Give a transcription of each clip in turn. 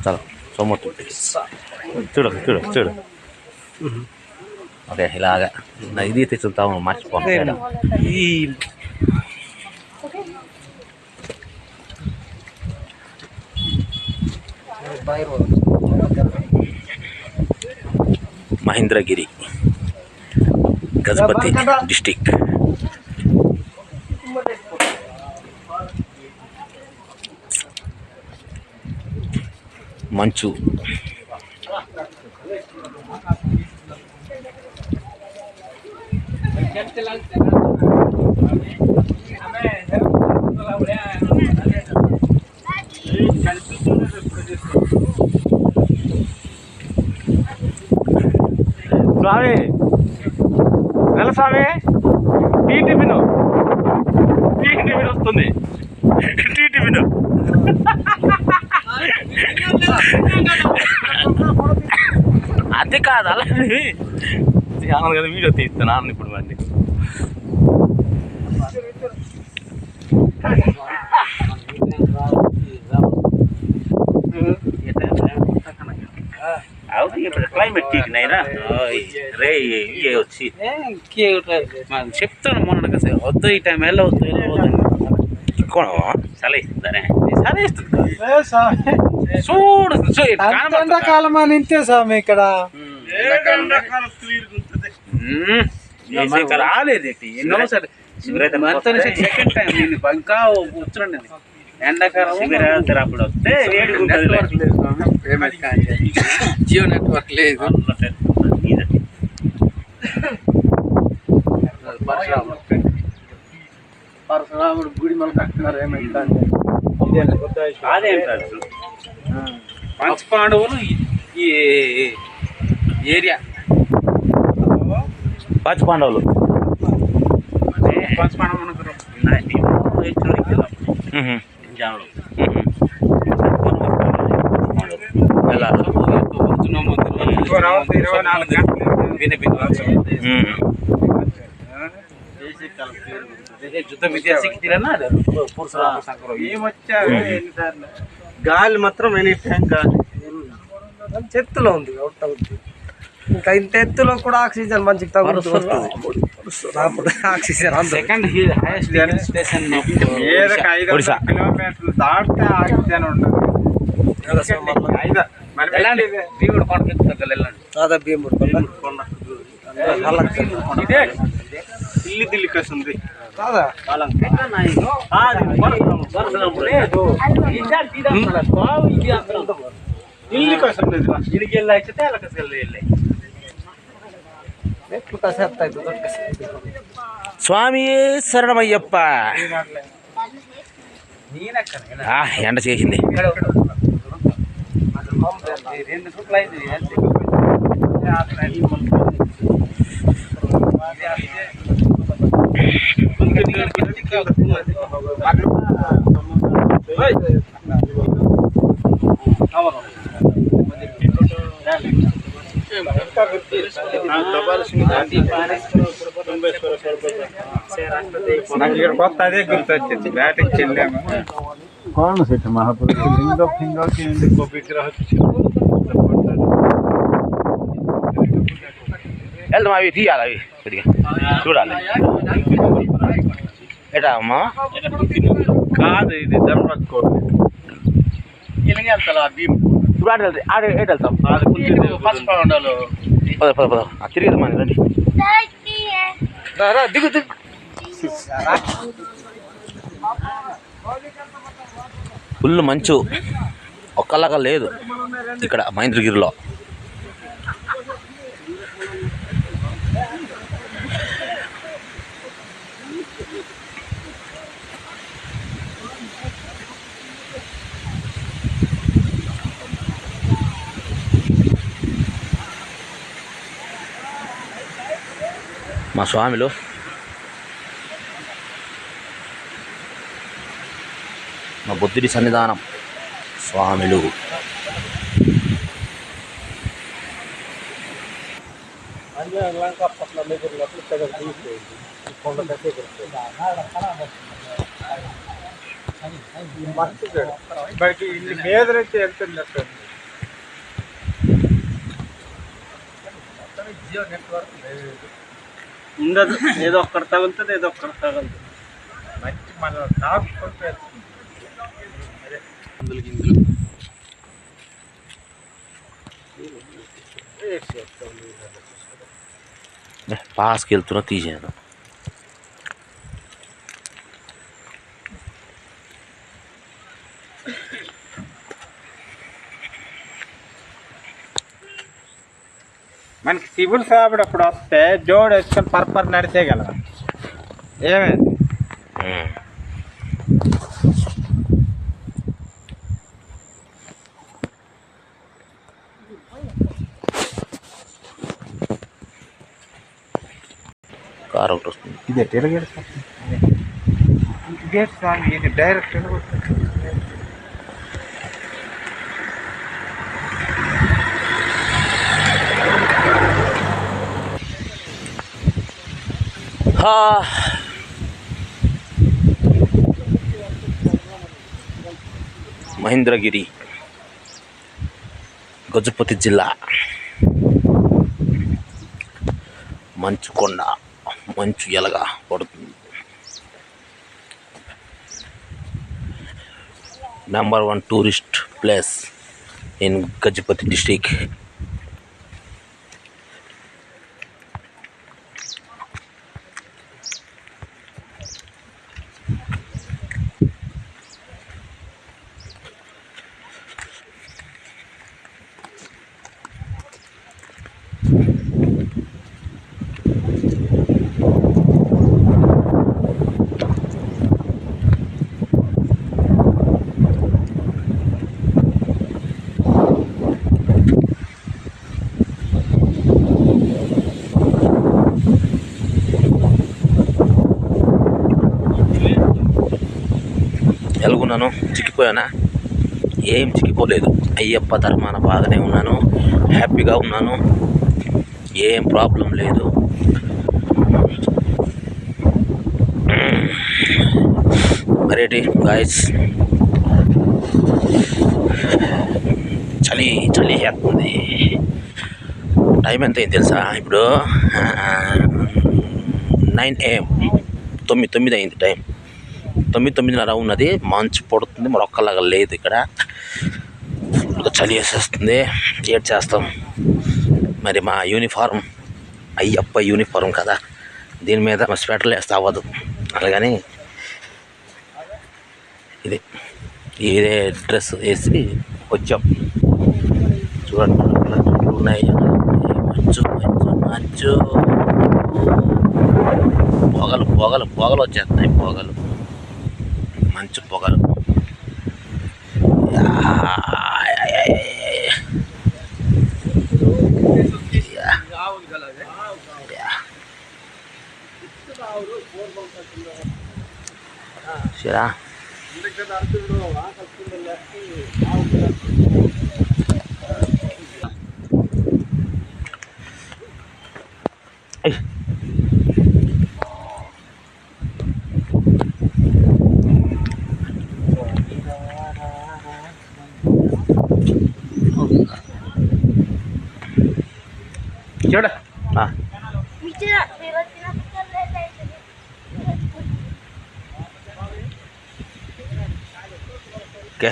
చాలా సొమ్మొట్టు చూడు చూడు చూడు. ఓకే ఇలాగా ఇది తెచ్చుతాము మర్చిపోతాను. ఈ మహేంద్రగిరి గజపతి డిస్టిక్. మంచు స్వామి నెల స్వామి టీ టిఫిన్ వస్తుంది. టీ టిఫిన్ అది కాదు అలాంటి కదా వీడియో తీస్తున్నాను ఇప్పుడు మళ్ళీ. క్లైమేట్ ठीक नहीं ना रे ये వచ్చి చెప్తాను మొన్న కదా వద్దు ఈ టైం వెళ్ళవద్దు సలహా ఇస్తుందనే సలహా ఇస్తుంది చూడు ఎండాకాలం అని ఇంతే స్వామి ఇక్కడ రాలేదు ఎన్నోసారి సెకండ్ టైం నేను ఇంకా కూర్చున్నాను. ఎండాకాలం అప్పుడు వస్తే జియో నెట్వర్క్ లేదు. పరశురాముడు గుడి మళ్ళీ కట్టున్నారు. ఏమైతే అదేం పంచపాండవులు ఈ ఏరియా పంచపాండవులు గాలి మాత్రం ఎనీ టైం గాలి చెత్తులో ఉంది. ఇంకా ఇంత ఎత్తులో కూడా ఆక్సిజన్ మంచిగా తగ్గుతుంది. ఆక్సిజన్ సెకండ్ హైయెస్ట్ స్టేషన్ కిలోమీటర్లు దాటితే ఆక్సిజన్ ఉండదు. భీముడు కొండ అదే భీముడు కొండ ఢిల్లీ ఢిల్లీ కస్తుంది కాదా ఢిల్లీ కోసం ఇడికి వెళ్ళి అయితే అలా వెళ్ళి స్వామి శరణమయ్యప్ప. ఎండ చేసింది. కొత్త అదే గుర్తొచ్చింది. బ్యాటింగ్ చెల్లాము कौन से महापुरुष लिंग फिंग के विग्रह వెళ్దాం. అవి తీయాలి, అవి కొద్దిగా చూడాలి. ఎటా అమ్మా కాదు ఇది ధర్మకో ఇప్పుడు ఆడ ఎటు వెళ్తాం? పద పద పద తిరిగి మన రండి. దిగు దిగు. ఫుల్ మంచు ఒక్కలాగా లేదు ఇక్కడ మహేంద్రగిరిలో. మా స్వామిలు మా బుద్ధుడి సన్నిధానం స్వామిలు. లంకాపట్నం ఎగిరినప్పుడు తెగ తీసిపోయింది కొండ దగ్గర బయటికి ఇల్లు మీద నుంచి వెళ్తున్నట్టు జియో నెట్వర్క్ ఉండదు. ఏదో ఒక్కడ తగులుతుంది, ఏదో ఒక్కడ తగులుతుంది. మంచి మన టాప్ పాస్కి వెళ్తున్నా తీసాను. మనకి సివిల్ సాబినప్పుడు వస్తే జోడు వేసుకొని పర్పర్ నడిచేయగలం. ఏమైంది కారు ఒకటి వస్తుంది. ఇదే టెలిగేట్ గేట్ స్వామి, ఇది డైరెక్ట్ మహేంద్రగిరి, గజపతి జిల్లా, మంచు కొండ, మంచు ఎలగా పడుతుంది. Number 1 tourist place in Gajapati district. ఎలాగున్నాను? చిక్కిపోయానా? ఏం చిక్కిపోలేదు. అయ్యప్ప ధర్మాన బాగానే ఉన్నాను, హ్యాపీగా ఉన్నాను, ఏం ప్రాబ్లం లేదు. మరేటి గాయస్, చలి చలి చేస్తుంది. టైం ఎంత అయింది తెలుసా? ఇప్పుడు 9 AM, 9 అయింది టైం. 9:30 ఉన్నది. మంచు పడుతుంది, మరొక్కలాగా లేదు ఇక్కడ. ఫుల్గా చలి వేసేస్తుంది. ఏడ్ చేస్తాం మరి. మా యూనిఫారం అయ్యప్ప యూనిఫారం కదా, దీని మీద మా స్వెటర్లు వేస్తే అవ్వదు. అలాగని ఇదే డ్రెస్ వేసి వచ్చాం. చూడండి ఉన్నాయి. మంచు మంచు మంచు, పొగలు పొగలు పొగలు వచ్చేస్తున్నాయి. పొగలు, మంచు పొగలు. సరే చూడ ఓకే.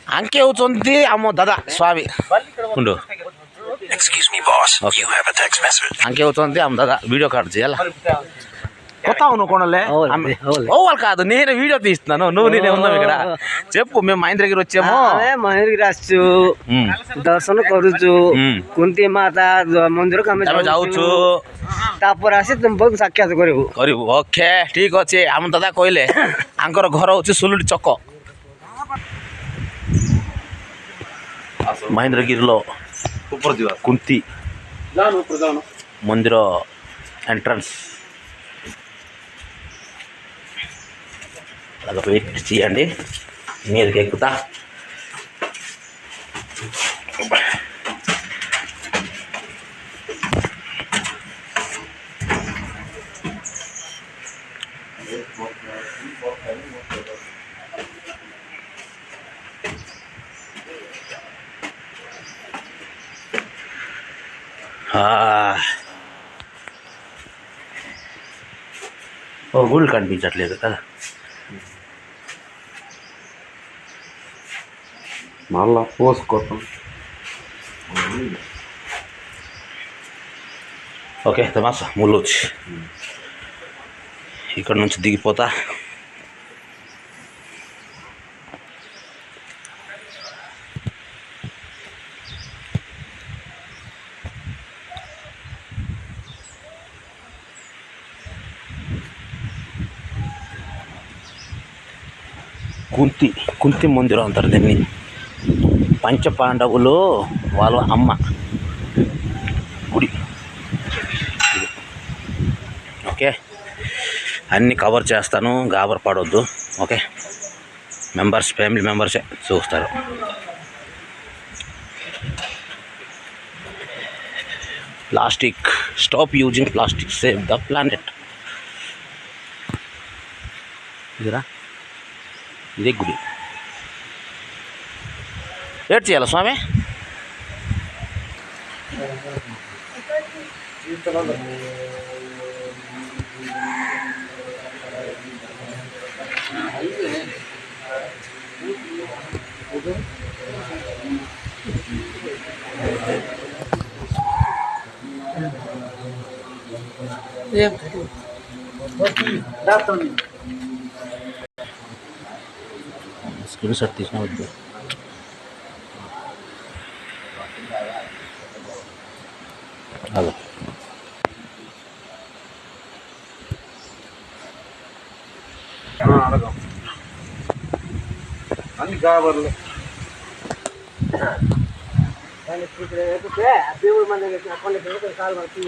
అంకే అవుతుంది. అమ్మో దాదా స్వామి ఉండు. అంకే అవుతుంది. అమ్మ దాదా వీడియో కాల్ చేయాలా? కొత్తావు నువ్వు కొనలే? ఓవాలి కాదు, నేను వీడియో తీస్తున్నాను. నువ్వు నేనే ఉన్నావు ఇక్కడ. చెప్పు. మేము మహేంద్రగిరి వచ్చాము. మహేంద్రగిరి আসଛୁ, দর্শন করুଛୁ, কুন্তি মাতা মন্দিরକୁ ଆମେ ଯାଉଛୁ, ତାପରେ ଆସି ତୁମକୁ ସାକ୍ଷାତ କରିବୁ। ଓକେ ଠିକ୍ ଅଛି। ଆମ ଦାଦା କହିଲେ ଆଙ୍କର ଘର ହେଉଛି ସୁଲୁଡ଼ି ଛକ। ମହେନ୍ଦ୍ରଗିରିలో କୁନ୍ତି ମନ୍ଦିର ఎంట్రన్స్. అలాగ వెయిట్ చేయండి, మీదకి ఎక్కుతా. ఓ గుళ్ళు కనిపించట్లేదు కదా. మళ్ళా పోసుకోవటం. ఓకే తమాసా ముల్లోచి ఇక్కడ నుంచి దిగిపోతా. కుంతి మందిరం అంటారు దీన్ని. పంచపాండవులు వాళ్ళ అమ్మ గుడి. ఓకే అన్నీ కవర్ చేస్తాను, గాబర్ పడవద్దు. ఓకే ఫ్యామిలీ మెంబర్సే చూస్తారు. Plastic, stop using plastic, save the planet. ఇదిరా, ఇదే గుడి. ఏడ్ చేయాలా స్వామి? స్క్రీన్ షాట్ తీసిన వద్దు. హలో అన్ని కాబర్లే. దేవుడు మన దగ్గర కాలు మనకి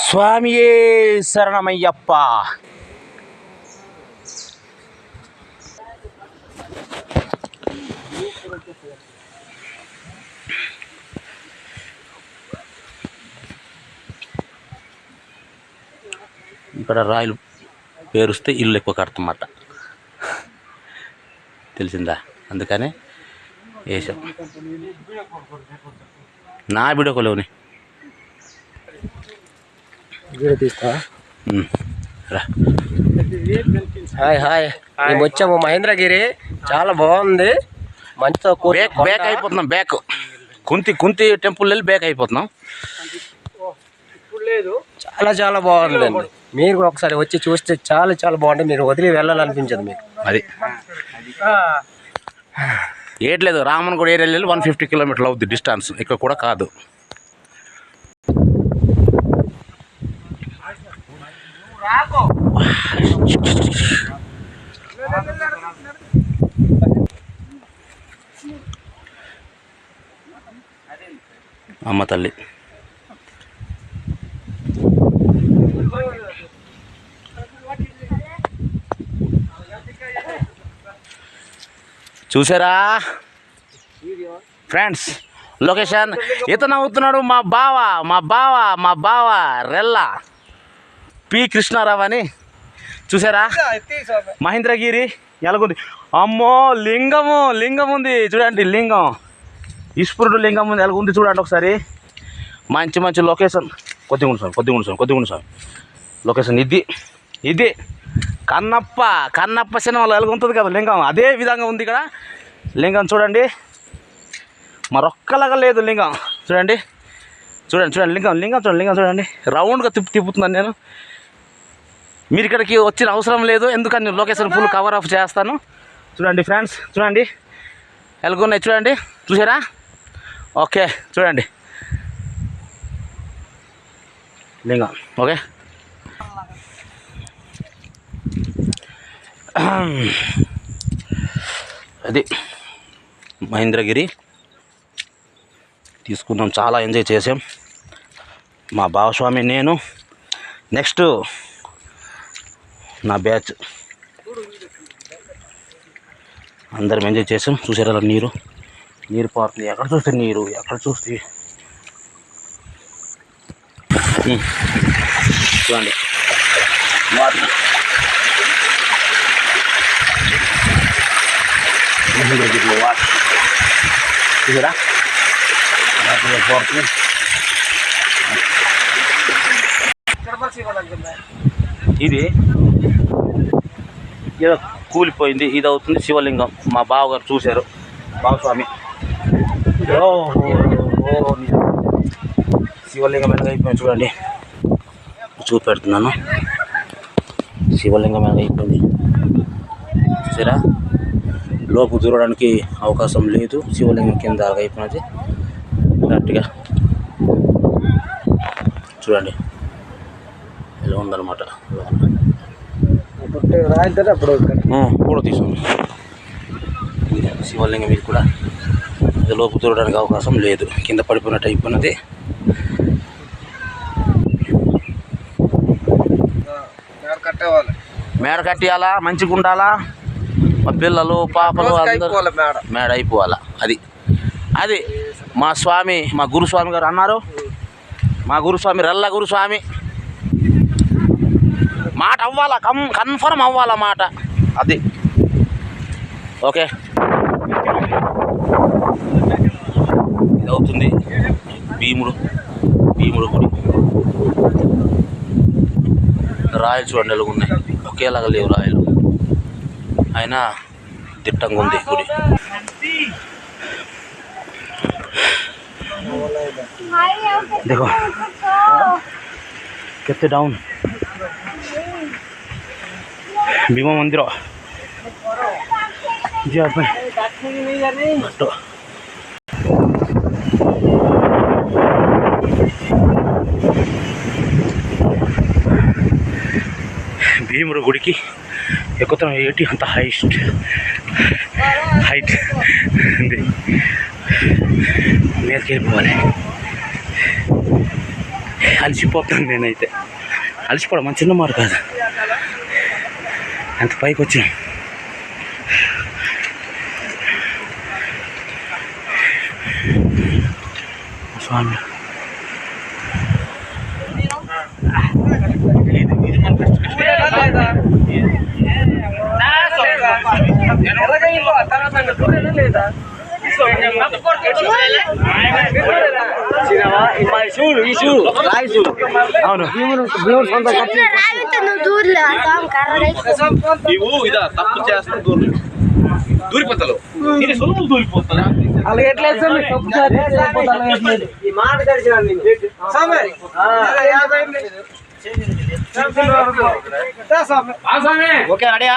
స్వామియే శరణమయ్యప్ప. ఇక్కడ రాయలు పేరుస్తే ఇల్లు ఎక్కువ కడతామట, తెలిసిందా? అందుకనే వేసాం. నా వీడియో కొలేవుని హాయ్ హాయ్, మేము వచ్చాము మహేంద్రగిరి. చాలా బాగుంది. మంచితో బ్యాక్ అయిపోతున్నాం. బ్యాక్ కుంతి టెంపుల్ వెళ్ళి బ్యాక్ అయిపోతున్నాం. చాలా చాలా బాగుందండి. మీరు కూడా ఒకసారి వచ్చి చూస్తే చాలా చాలా బాగుంటుంది. మీరు వదిలి వెళ్ళాలనిపించదు మీకు. అది ఏట్లేదు, రామన్గూడ ఏరియా 150 కిలోమీటర్లు అవుద్ది డిస్టెన్స్. ఇక్కడ కూడా కాదు. అమ్మ తల్లి చూసారా ఫ్రెండ్స్? లొకేషన్ ఇతను అవుతున్నాడు మా బావ రెల్లా పి కృష్ణారావు అని. చూసారా మహేంద్రగిరి ఎలాగుంది? అమ్మో లింగం ఉంది చూడండి. లింగం, ఈశ్వరుడు లింగం ఉంది. ఎలాగుంది చూడండి ఒకసారి. మంచి లొకేషన్. కొద్దిగా ఉండు లొకేషన్ ఇది కన్నప్ప సినిమాలో ఎలాగుంటుంది కదా లింగం, అదే విధంగా ఉంది ఇక్కడ లింగం. చూడండి మరొక్కలాగా లేదు లింగం. చూడండి లింగం చూడండి. రౌండ్గా తిప్పుతున్నాను నేను. మీరు ఇక్కడికి వచ్చిన అవసరం లేదు, ఎందుకని లొకేషన్ ఫుల్ కవర్ ఆఫ్ చేస్తాను. చూడండి ఫ్రెండ్స్, చూడండి ఎలాగున్నాయి చూడండి. చూసారా? ఓకే చూడండి లింగం. ఓకే అది మహేంద్రగిరి తీసుకున్నాం, చాలా ఎంజాయ్ చేసాం మా భావస్వామి, నేను, నెక్స్ట్ నా బ్యాచ్ అందరం ఎంజాయ్ చేసాం. చూసారా నీరు పారుతుంది, ఎక్కడ చూస్తే నీరు, ఎక్కడ చూస్తే చూడండి వాటర్. వాటర్ చూసారా పోతుంది. ఇది ఏదో కూలిపోయింది, ఇది అవుతుంది శివలింగం. మా బావగారు చూశారు, బావస్వామి. శివలింగం మీద అయిపోయింది చూడండి, చూపెడుతున్నాను. శివలింగం మీద అయిపోయింది చూసారా, లోపు దూరడానికి అవకాశం లేదు. శివలింగం కింద అయిపోయినది కరెక్ట్గా చూడండి, ఇలా ఉందన్నమాట. కూడా తీసుకుంది శివలింగం మీద కూడా ఇది లోపు దూరడానికి అవకాశం లేదు, కింద పడిపోయినట్టు అయిపోయినది. మేడ కట్టియాలా, మంచిగా ఉండాలా, మా పిల్లలు పాపలు అందరూ మేడ అయిపోవాలా. అది మా స్వామి, మా గురుస్వామి గారు అన్నారు. మా గురుస్వామి రల్ల గురుస్వామి మాట అవ్వాలా, కన్ఫర్మ్ అవ్వాలా మాట. అది ఓకే. ఇది అవుతుంది భీముడు గుడి. రాయలు చూడండి ఎలా ఉన్నాయి, ఒకేలాగా లేవు రాయలు, అయినా దిట్టంగా ఉంది గుడి. देखो कितने डाउन भीमा मंदिर जी आपने భీముడు గుడికి ఎక్కుతాం. ఏంటి అంత హైట్ ఉంది, మీదకి వెళ్ళిపోవాలి. అలసిపోతాను నేనైతే, అలసిపోవడం మన చిన్న మాట కాదు. అంత పైకి వచ్చాం. స్వామి అవును తప్పు చేస్తా దూరిపోతారు, దూరిపోతారా అలాగే ఎట్లా ఓకే అడియా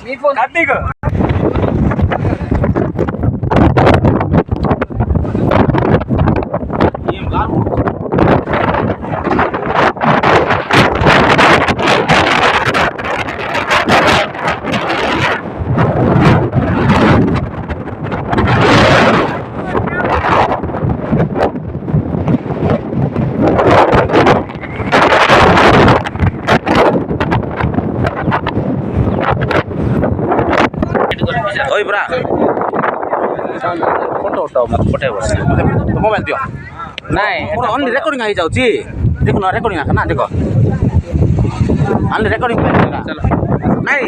మీ ఫోన్ ଫଟୋ ଉଠାଅ ମୋତେ ପଠେଇବ ତ ମୋବାଇଲ ଦିଅ ନାଇଁ ମୋର ଅନଲି ରେକର୍ଡିଂ ହେଇଯାଉଛି ଦେଖୁନ ରେକର୍ଡିଂ ଆକା ନା ଦେଖ ଅନଲି ରେକର୍ଡିଂ ନାଇଁ